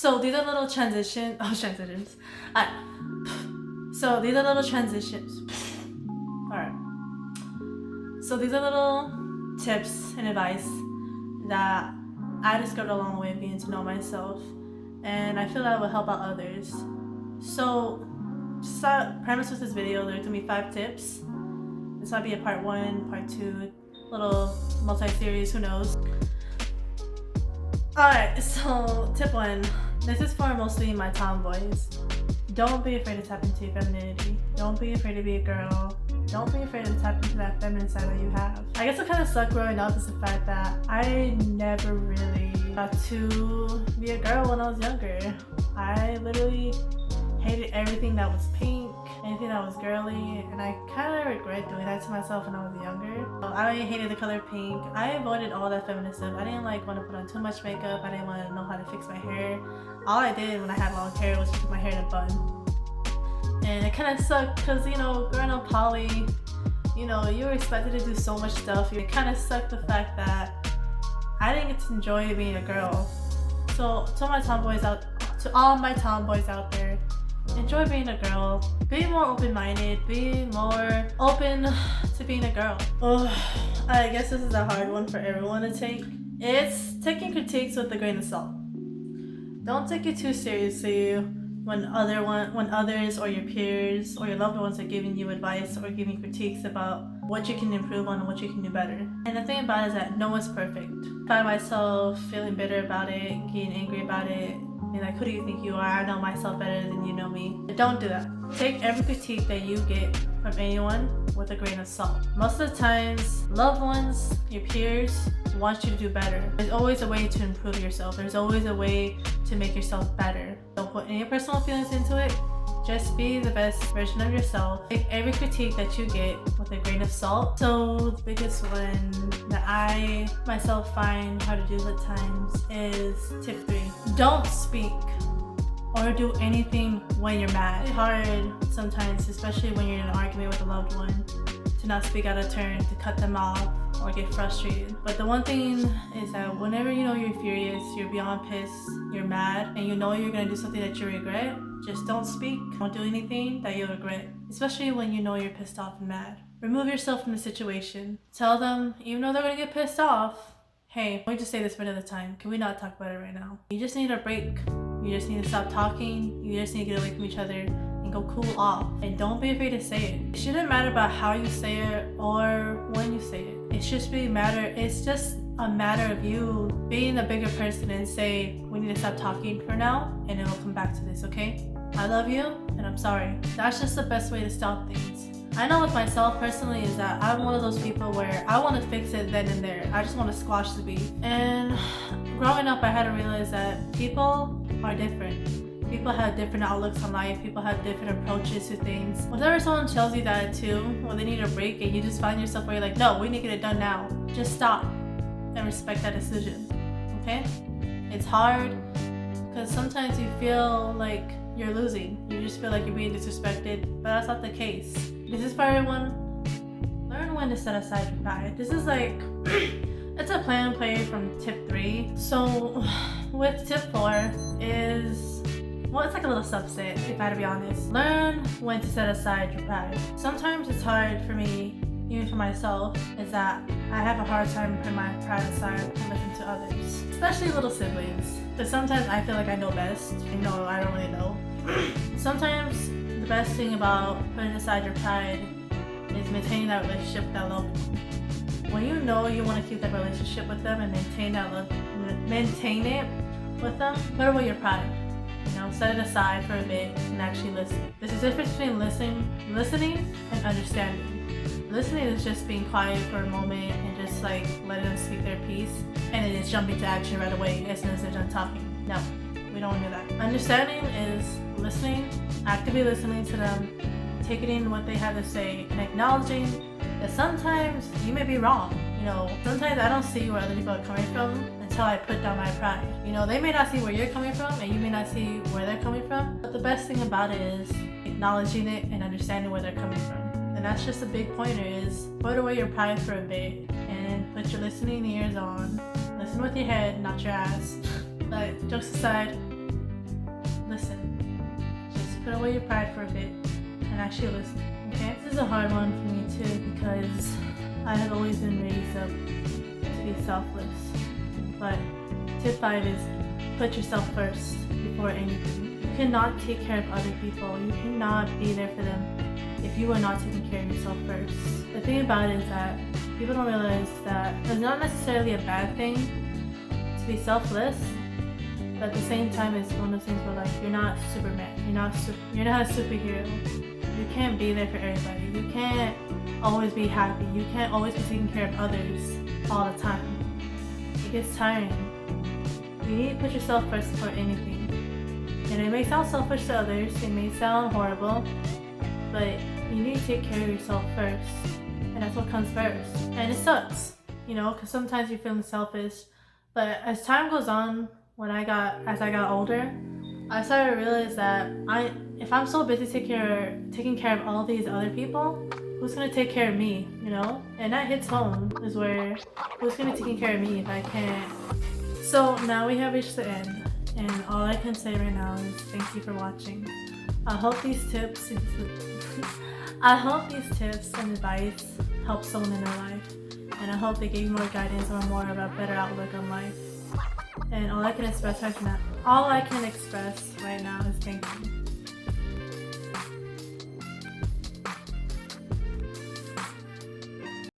So these are little transitions. Oh, transitions. Alright. So these are little transitions. Alright. So these are little tips and advice that I discovered along the way of getting to know myself, and I feel that will help out others. So, premise with this video, there's gonna be 5 tips. This might be a part 1, part 2, little multi-series, who knows. Alright, so tip 1. This is for mostly my tomboys. Don't be afraid to tap into your femininity. Don't be afraid to be a girl. Don't be afraid to tap into that feminine side that you have. I guess what kind of sucked growing up is the fact that I never really got to be a girl when I was younger. I literally hated everything that was pink, anything that was girly, and I kind of regret doing that to myself when I was younger. I hated the color pink. I avoided all that feminine stuff. I didn't want to put on too much makeup. I didn't want to know how to fix my hair. All I did when I had long hair was put my hair in a bun. And it kind of sucked because, growing up poly, you were expected to do so much stuff. It kind of sucked the fact that I didn't get to enjoy being a girl. So to all my tomboys out there, enjoy being a girl. Be more open-minded. Be more open to being a girl. I guess this is a hard one for everyone to take. It's taking critiques with a grain of salt. Don't take it too seriously when others or your peers or your loved ones are giving you advice or giving critiques about what you can improve on and what you can do better. And the thing about it is that no one's perfect. I find myself feeling bitter about it, getting angry about it, being like, who do you think you are? I know myself better than you know me. But don't do that. Take every critique that you get from anyone with a grain of salt. Most of the times, loved ones, your peers, want you to do better. There's always a way to improve yourself. There's always a way to make yourself better. Don't put any personal feelings into it. Just be the best version of yourself. Take every critique that you get with a grain of salt. So the biggest one that I myself find hard to do at times is tip 3. Don't speak or do anything when you're mad. It's hard sometimes, especially when you're in an argument with a loved one, to not speak out of turn, to cut them off or get frustrated. But the one thing is that whenever you're furious, you're beyond pissed, you're mad, and you're gonna do something that you regret, just don't speak. Don't do anything that you'll regret, especially when you're pissed off and mad. Remove yourself from the situation. Tell them, even though they're gonna get pissed off, hey, let me just say this for another time. Can we not talk about it right now? You just need a break. You just need to stop talking. You just need to get away from each other and go cool off. And don't be afraid to say it. It shouldn't matter about how you say it or when you say it. It's just a matter of you being a bigger person and say, we need to stop talking for now and then we'll come back to this, okay? I love you and I'm sorry. That's just the best way to stop things. I know with myself personally is that I'm one of those people where I want to fix it then and there. I just want to squash the beef. And growing up, I had to realize that people are different. People have different outlooks on life. People have different approaches to things. Whenever someone tells you that too, or they need a break and you just find yourself where you're like, no, we need to get it done now. Just stop and respect that decision, okay? It's hard because sometimes you feel like you're losing. You just feel like you're being disrespected, but that's not the case. This is for everyone. Learn when to set aside your pride. This is like, it's a plan and play from tip 3. So with tip 4 is, well, it's like a little subset, if I had to be honest. Learn when to set aside your pride. Sometimes it's hard for me, even for myself, is that I have a hard time putting my pride aside and listen to others. Especially little siblings. Because sometimes I feel like I know best. I don't really know. Sometimes the best thing about putting aside your pride is maintaining that relationship with that loved one. When you want to keep that relationship with them and maintain it with them, put away your pride. Set it aside for a bit and actually listen. There's a difference between listening and understanding. Listening is just being quiet for a moment and just letting them speak their piece and then just jumping to action right away as soon as they're done talking. No, we don't want to do that. Understanding is listening, actively listening to them, taking in what they have to say, and acknowledging that sometimes you may be wrong. Sometimes I don't see where other people are coming from until I put down my pride. They may not see where you're coming from and you may not see where they're coming from, but the best thing about it is acknowledging it and understanding where they're coming from. And that's just a big pointer, is put away your pride for a bit and put your listening ears on. Listen with your head, not your ass. But jokes aside, put away your pride for a bit and actually listen, okay? This is a hard one for me too because I have always been raised up to be selfless. But tip 5 is put yourself first before anything. You cannot take care of other people. You cannot be there for them if you are not taking care of yourself first. The thing about it is that people don't realize that it's not necessarily a bad thing to be selfless, but at the same time it's one of those things where like you're not Superman, you're not a superhero. You can't be there for everybody. You can't always be happy. You can't always be taking care of others all the time. It gets tiring. You need to put yourself first before anything. And it may sound selfish to others, it may sound horrible, but you need to take care of yourself first. And that's what comes first. And it sucks, you know, because sometimes you're feeling selfish. But as time goes on, as I got older, I started to realize that if I'm so busy taking care of all these other people, who's gonna take care of me, you know? And that hits home, is where who's gonna take care of me if I can't? So now we have reached the end, and all I can say right now is thank you for watching. I hope these tips and advice help someone in their life, and I hope they gave you more guidance or more of a better outlook on life. And all I can express right now is thank you.